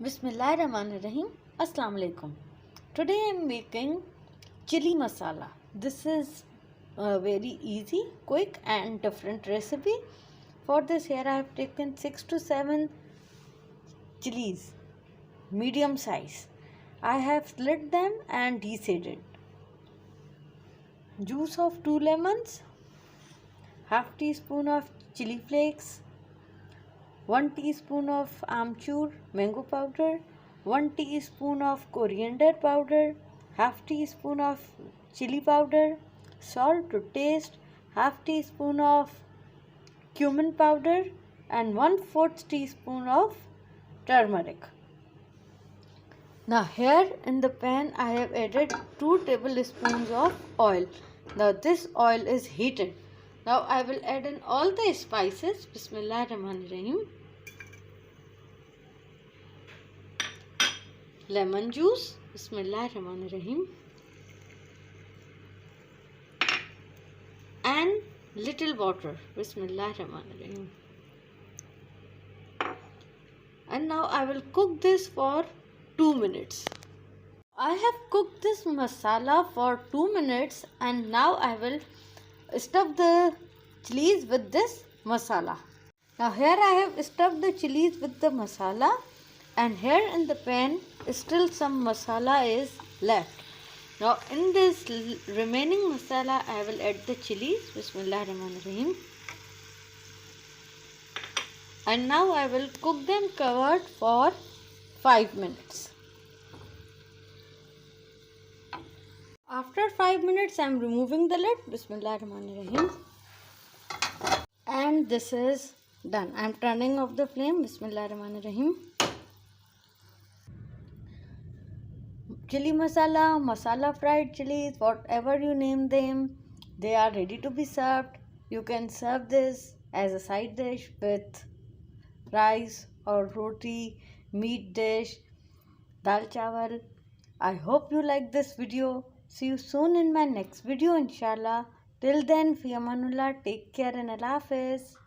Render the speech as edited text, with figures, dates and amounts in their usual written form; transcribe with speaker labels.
Speaker 1: Bismillahirrahmanirrahim. Assalamu alaikum. Today I am making chili masala. This is a very easy, quick and different recipe. For this here I have taken 6 to 7 chilies, medium size. I have split them and deseeded. Juice of 2 lemons, half teaspoon of chili flakes, 1 teaspoon of amchur mango powder, 1 teaspoon of coriander powder, half teaspoon of chili powder, salt to taste, half teaspoon of cumin powder and 1/4 teaspoon of turmeric. Now here in the pan I have added 2 tablespoons of oil. Now this oil is heated. Now I will add in all the spices. Bismillahirrahmanirrahim. Lemon juice. Bismillahirrahmanirrahim. And little water. Bismillahirrahmanirrahim. And now I will cook this for 2 minutes. I have cooked this masala for 2 minutes and now I will stuff the chilies with this masala. Now here I have stuffed the chilies with the masala and here in the pan still some masala is left. Now in this remaining masala I will add the chilies. Bismillahirrahmanirrahim. And now I will cook them covered for 5 minutes. After 5 minutes I am removing the lid. Bismillahirrahmanirrahim. And this is done. I am turning off the flame. Bismillahirrahmanirrahim. Chili masala, masala fried chilies, whatever you name them, they are ready to be served. You can serve this as a side dish with rice or roti, meat dish, dal chawal. I hope you like this video. See you soon in my next video inshallah. Till then, fi amanullah, take care and Allah Hafiz.